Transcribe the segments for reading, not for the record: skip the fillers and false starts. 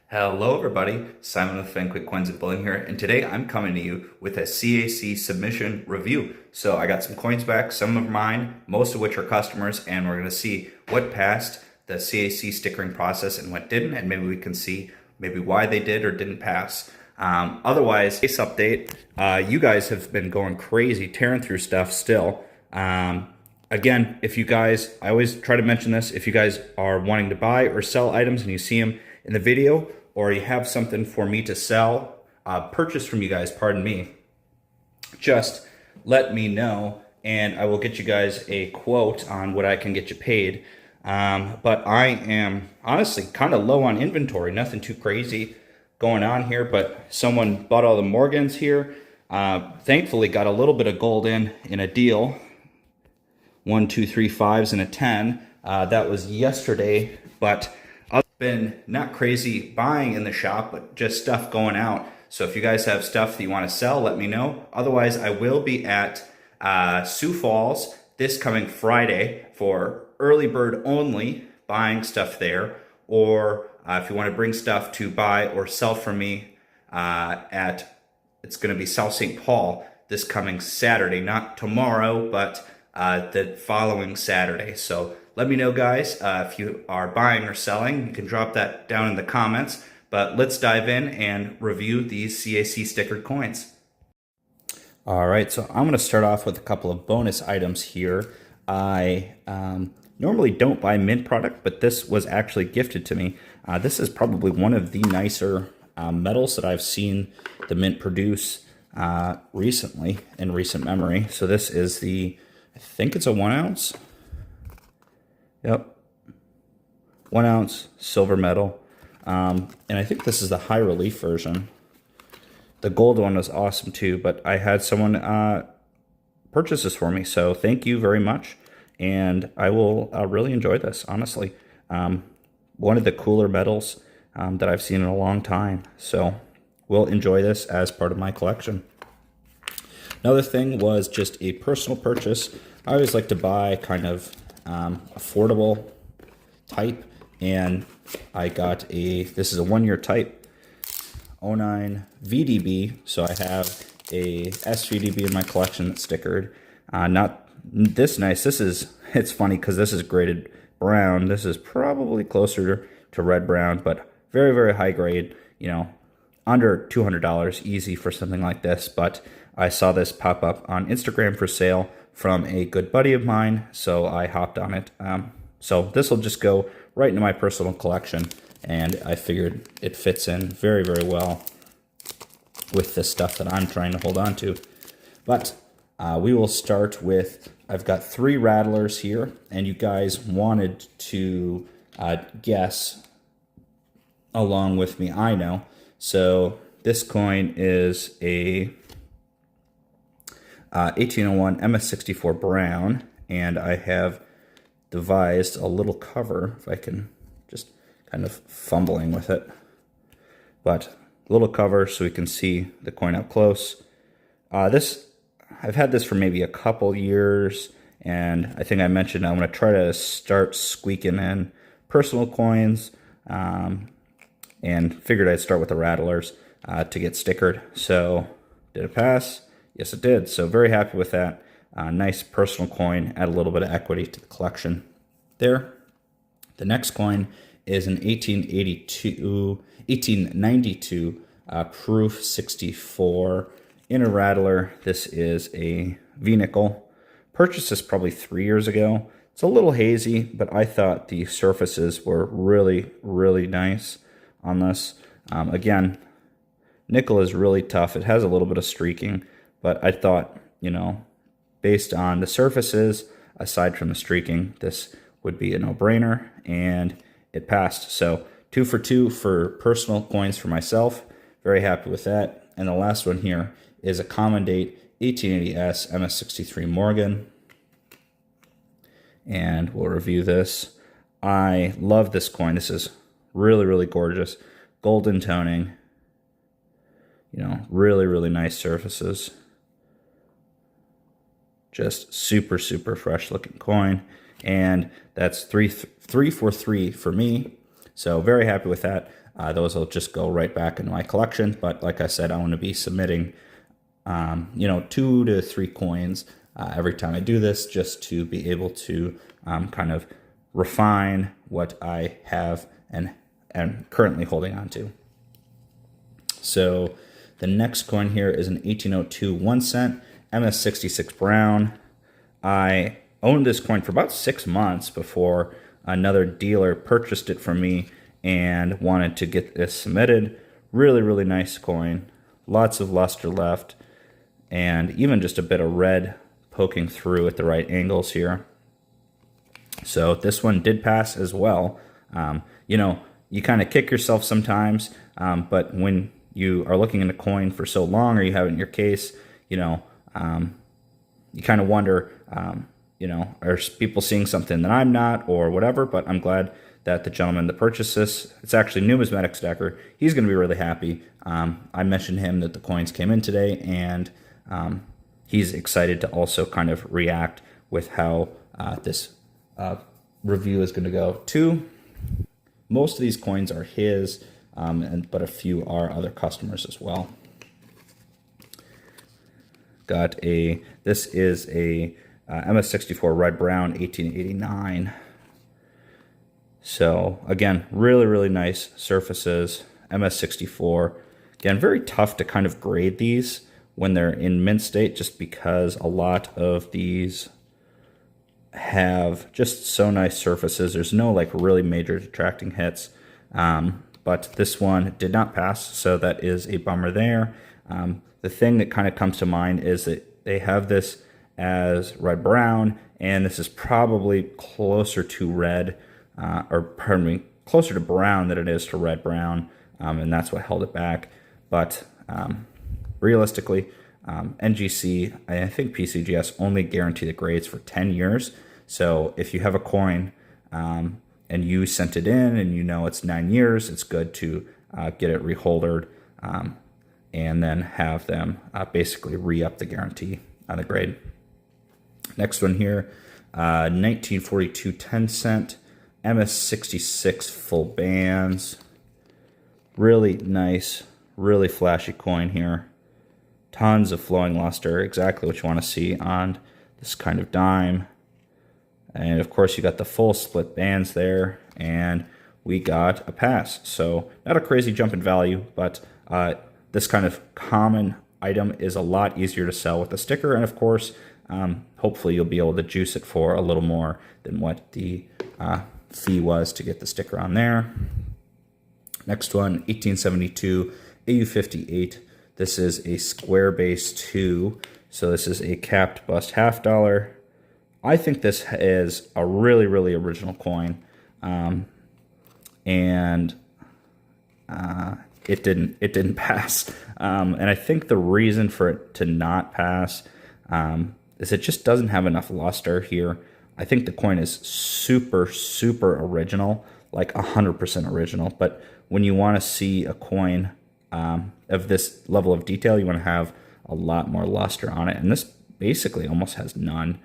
Hello everybody, Simon with Quigg and Bullion here, and today I'm coming to you with a CAC submission review. So I got some coins back, some of mine, most of which are customers, and we're going to see what passed the CAC stickering process and what didn't, and maybe we can see maybe why they did or didn't pass. Otherwise, case update, you guys have been going crazy, tearing through stuff still. Again, if you guys, I always try to mention this, if you guys are wanting to buy or sell items and you see them in the video, or you have something for me to sell, purchase from you guys, pardon me, just let me know and I will get you guys a quote on what I can get you paid. But I am honestly kind of low on inventory, nothing too crazy going on here, but someone bought all the Morgans here. Thankfully got a little bit of gold in a deal. 1, 2, 3 5s and a 10. That was yesterday, but I've been not crazy buying in the shop, but just stuff going out. So if you guys have stuff that you want to sell, let me know. Otherwise, I will be at Sioux Falls this coming Friday for early bird only, buying stuff there. Or if you want to bring stuff to buy or sell from me it's going to be South St. Paul this coming Saturday, not tomorrow, but the following Saturday. So let me know, guys, if you are buying or selling. You can drop that down in the comments. But let's dive in and review these CAC stickered coins. All right, so I'm going to start off with a couple of bonus items here. I normally don't buy mint product, but this was actually gifted to me. This is probably one of the nicer metals that I've seen the mint produce recently, in recent memory. So this is the, I think it's a 1 ounce. Yep. 1 ounce silver medal. And I think this is the high relief version. The gold one was awesome too, but I had someone purchase this for me. So thank you very much. And I will really enjoy this, honestly. One of the cooler metals that I've seen in a long time. So we'll enjoy this as part of my collection. Another thing was just a personal purchase. I always like to buy kind of affordable type, and I got this is a 1-year type, 09 VDB, so I have a SVDB in my collection that's stickered. Not this nice, it's funny because this is graded brown. This is probably closer to red brown, but very, very high grade, you know, under $200 easy for something like this. But I saw this pop up on Instagram for sale from a good buddy of mine, so I hopped on it. So this will just go right into my personal collection, and I figured it fits in very, very well with the stuff that I'm trying to hold on to. But we will start with, I've got 3 rattlers here, and you guys wanted to guess along with me, I know. So this coin is a 1801 MS64 brown, and I have devised a little cover, if I can, just kind of fumbling with it, but a little cover so we can see the coin up close. I've had this for maybe a couple years, and I think I mentioned I'm going to try to start squeaking in personal coins, and figured I'd start with the rattlers to get stickered. So did it pass? Yes, it did. So very happy with that. Nice personal coin, add a little bit of equity to the collection there. The next coin is an 1892 proof 64 inner rattler. This is a V-nickel. Purchased this probably 3 years ago. It's a little hazy, but I thought the surfaces were really, really nice on this. Again, nickel is really tough. It has a little bit of streaking, but I thought, you know, based on the surfaces, aside from the streaking, this would be a no-brainer, and it passed. So 2 for 2 for personal coins for myself. Very happy with that. And the last one here is a common date 1880S MS63 Morgan. And we'll review this. I love this coin. This is really, really gorgeous. Golden toning. You know, really, really nice surfaces. Just super, super fresh looking coin. And that's 3 for 3 for me. So very happy with that. Those will just go right back into my collection. But like I said, I want to be submitting, 2 to 3 coins every time I do this, just to be able to kind of refine what I have and am currently holding on to. So the next coin here is an 1802 1 cent MS66 Brown. I owned this coin for about 6 months before another dealer purchased it from me and wanted to get this submitted. Really, really nice coin. Lots of luster left, and even just a bit of red poking through at the right angles here. So this one did pass as well. You kind of kick yourself sometimes, but when you are looking at a coin for so long, or you have it in your case, you kind of wonder, are people seeing something that I'm not, or whatever. But I'm glad that the gentleman that purchased this, it's actually Numismatic Stacker, he's going to be really happy. I mentioned him that the coins came in today, and he's excited to also kind of react with how this review is going to go too. Most of these coins are his, but a few are other customers as well. This is a MS64 Red Brown 1889. So again, really, really nice surfaces. MS64. Again, very tough to kind of grade these when they're in mint state, just because a lot of these have just so nice surfaces. There's no like really major detracting hits, but this one did not pass, so that is a bummer there. The thing that kind of comes to mind is that they have this as red brown, and this is probably closer to red, closer to brown than it is to red brown, and that's what held it back. But realistically, NGC, I think PCGS only guarantee the grades for 10 years. So if you have a coin and you sent it in and you know it's 9 years, it's good to get it reholdered and then have them basically re-up the guarantee on the grade. Next one here, 1942 10 cent MS66 full bands. Really nice, really flashy coin here. Tons of flowing luster, exactly what you want to see on this kind of dime. And of course you got the full split bands there, and we got a pass. So not a crazy jump in value, but this kind of common item is a lot easier to sell with a sticker, and of course hopefully you'll be able to juice it for a little more than what the fee was to get the sticker on there. Next one, 1872 AU58. This is a square base 2, so this is a capped bust $half. I think this is a really, really original coin, and it didn't pass. And I think the reason for it to not pass is it just doesn't have enough luster here. I think the coin is super, super original, like 100% original. But when you want to see a coin of this level of detail, you want to have a lot more luster on it. And this basically almost has none.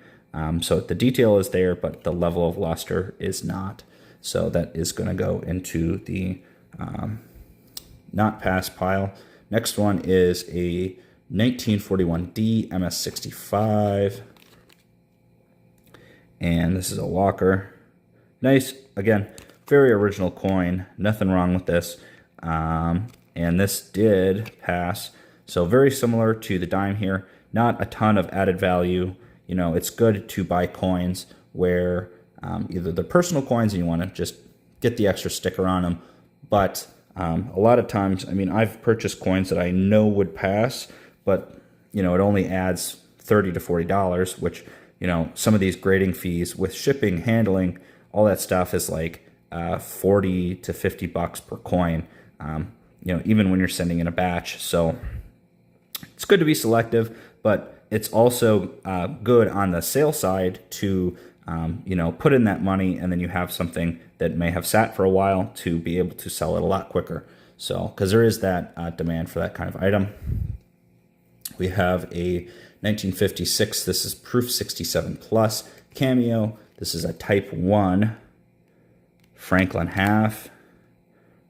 So the detail is there, but the level of luster is not. So that is going to go into the not pass pile. Next one is a 1941D MS65. And this is a Walker. Nice, again, very original coin. Nothing wrong with this. And this did pass. So very similar to the dime here. Not a ton of added value. You know, it's good to buy coins where either they're personal coins and you want to just get the extra sticker on them. But a lot of times, I mean, I've purchased coins that I know would pass, but, you know, it only adds $30 to $40, which, you know, some of these grading fees with shipping, handling, all that stuff is like $40 to $50 per coin, you know, even when you're sending in a batch. So it's good to be selective, but it's also good on the sale side to, you know, put in that money, and then you have something that may have sat for a while to be able to sell it a lot quicker. So, because there is that demand for that kind of item. We have a 1956, this is Proof 67 Plus Cameo. This is a Type 1 Franklin half.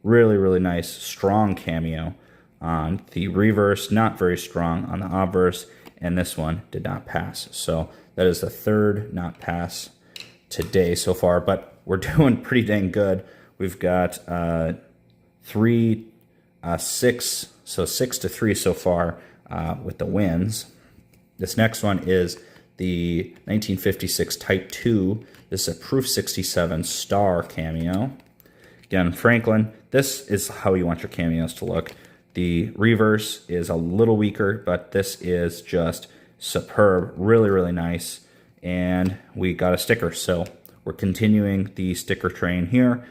Really, really nice, strong cameo on the reverse, not very strong on the obverse, and this one did not pass. So that is the third not pass today so far, but we're doing pretty dang good. We've got 6 to 3 so far with the wins. This next one is the 1956 Type 2. This is a Proof 67 star cameo. Again, Franklin, this is how you want your cameos to look. The reverse is a little weaker, but this is just superb, really, really nice. And we got a sticker, so we're continuing the sticker train here.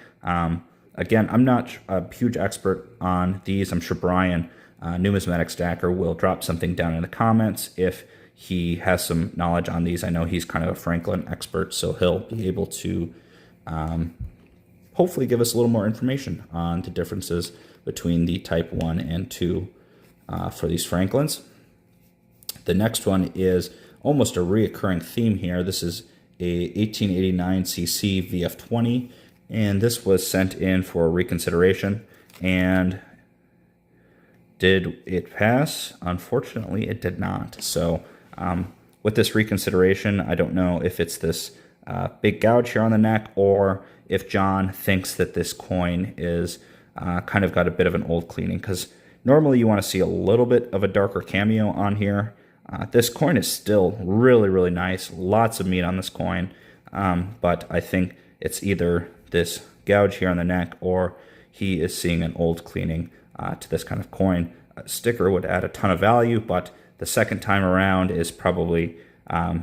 Again, I'm not a huge expert on these. I'm sure Brian, Numismatic Stacker, will drop something down in the comments if he has some knowledge on these. I know he's kind of a Franklin expert, so he'll be able to hopefully give us a little more information on the differences between the Type 1 and 2 for these Franklins. The next one is almost a reoccurring theme here. This is a 1889 CC VF20, and this was sent in for reconsideration. And did it pass? Unfortunately, it did not. So with this reconsideration, I don't know if it's this big gouge here on the neck, or if John thinks that this coin is kind of got a bit of an old cleaning, because normally you want to see a little bit of a darker cameo on here. This coin is still really, really nice. Lots of meat on this coin, but I think it's either this gouge here on the neck or he is seeing an old cleaning to this kind of coin. A sticker would add a ton of value, but the second time around is probably the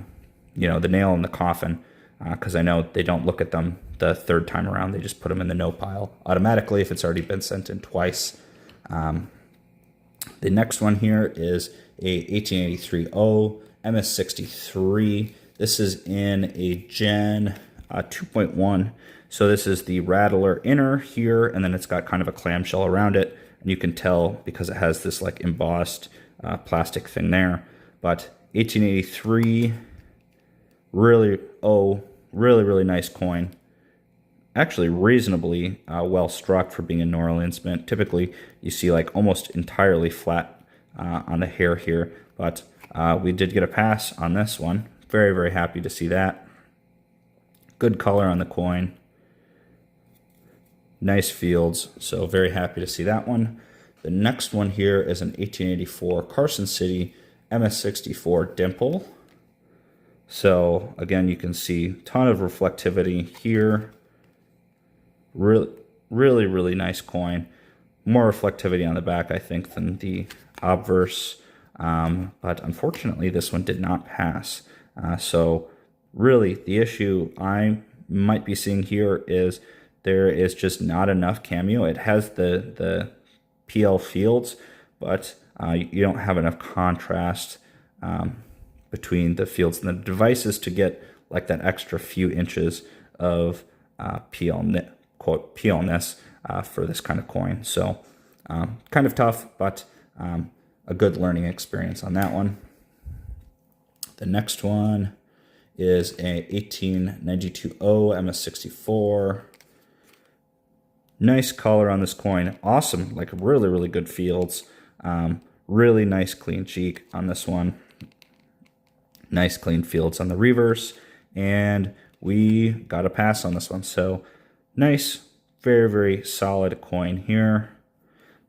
nail in the coffin, because I know they don't look at them the third time around. They just put them in the no pile automatically if it's already been sent in twice. The next one here is a 1883 O MS63. This is in a Gen 2.1. So this is the rattler inner here, and then it's got kind of a clamshell around it. And you can tell because it has this like embossed plastic thing there. But 1883, really nice coin. Actually reasonably well struck for being a New Orleans mint. Typically you see like almost entirely flat on the hair here, but we did get a pass on this one. Very, very happy to see that. Good color on the coin. Nice fields, so very happy to see that one. The next one here is an 1884 Carson City MS64 dimple. So again, you can see a ton of reflectivity here. Really nice coin. More reflectivity on the back, I think, than the obverse. But unfortunately, this one did not pass. So really, the issue I might be seeing here is there is just not enough cameo. It has the PL fields, but you don't have enough contrast between the fields and the devices to get like that extra few inches of quote PL-ness for this kind of coin. So kind of tough, but a good learning experience on that one. The next one is a 1892 O MS64. Nice color on this coin. Awesome, like really good fields. Really nice clean cheek on this one. Nice clean fields on the reverse. And we got a pass on this one. So nice, very solid coin here.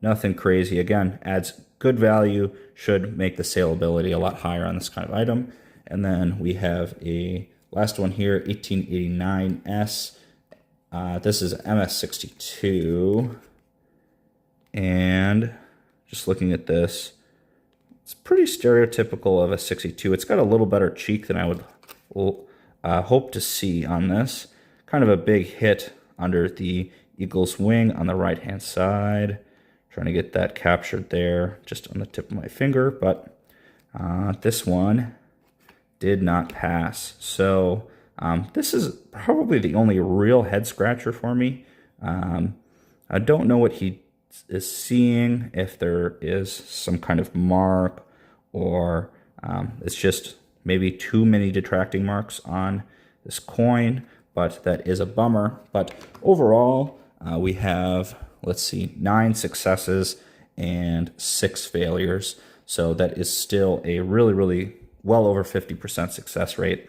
Nothing crazy. Again, adds good value, should make the saleability a lot higher on this kind of item. And then we have a last one here, 1889 S. This is MS62, and just looking at this, it's pretty stereotypical of a 62. It's got a little better cheek than I would hope to see on this. Kind of a big hit under the eagle's wing on the right-hand side. Trying to get that captured there just on the tip of my finger, but this one did not pass. So this is probably the only real head scratcher for me. I don't know what he is seeing, if there is some kind of mark, or it's just maybe too many detracting marks on this coin, but that is a bummer. But overall, we have let's see, 9 successes and 6 failures. So that is still a really, really well over 50% success rate.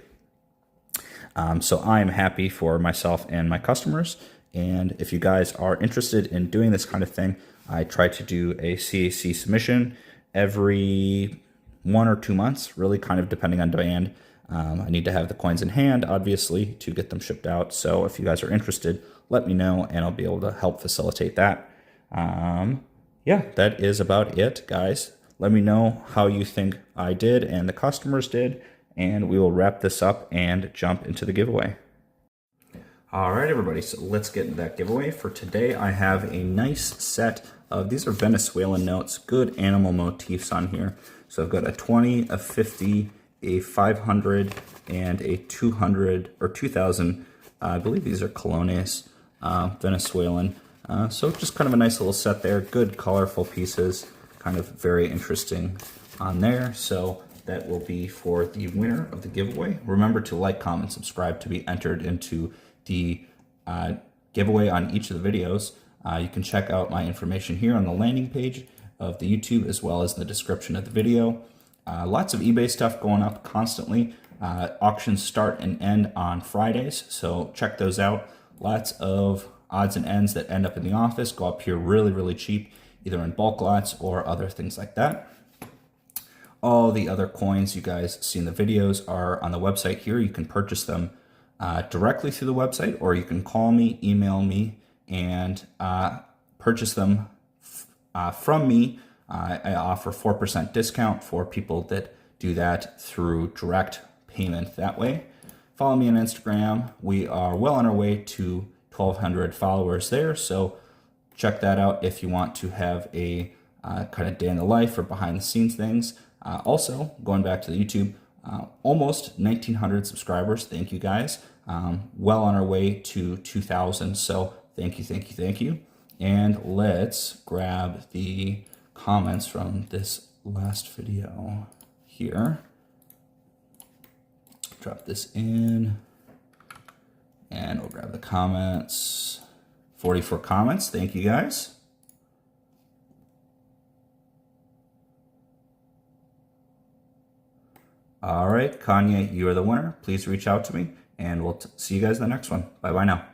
So I am happy for myself and my customers. And if you guys are interested in doing this kind of thing, I try to do a CAC submission every 1 or 2 months, really kind of depending on demand. I need to have the coins in hand, obviously, to get them shipped out. So if you guys are interested, let me know and I'll be able to help facilitate that. Yeah, that is about it, guys. Let me know how you think I did and the customers did, and we will wrap this up and jump into the giveaway. All right, everybody, so let's get into that giveaway. For today, I have a nice set of, these are Venezuelan notes, good animal motifs on here. So I've got a 20, a 50, a 500, and a 200, or 2000, I believe these are colones, Venezuelan. So just kind of a nice little set there, good colorful pieces, kind of very interesting on there. So that will be for the winner of the giveaway. Remember to like, comment, subscribe to be entered into the giveaway on each of the videos. You can check out my information here on the landing page of the YouTube as well as the description of the video. Lots of eBay stuff going up constantly. Auctions start and end on Fridays, so check those out. Lots of odds and ends that end up in the office go up here really, really cheap, either in bulk lots or other things like that. All the other coins you guys see in the videos are on the website here. You can purchase them directly through the website, or you can call me, email me, and purchase them from me. I offer 4% discount for people that do that through direct payment that way. Follow me on Instagram. We are well on our way to 1,200 followers there, so check that out if you want to have a kind of day in the life or behind the scenes things. Also, going back to the YouTube, almost 1,900 subscribers. Thank you, guys. Well on our way to 2,000. So thank you, thank you, thank you. And let's grab the comments from this last video here. Drop this in, and we'll grab the comments. 44 comments. Thank you, guys. All right, Kanye, you are the winner. Please reach out to me, and we'll see you guys in the next one. Bye-bye now.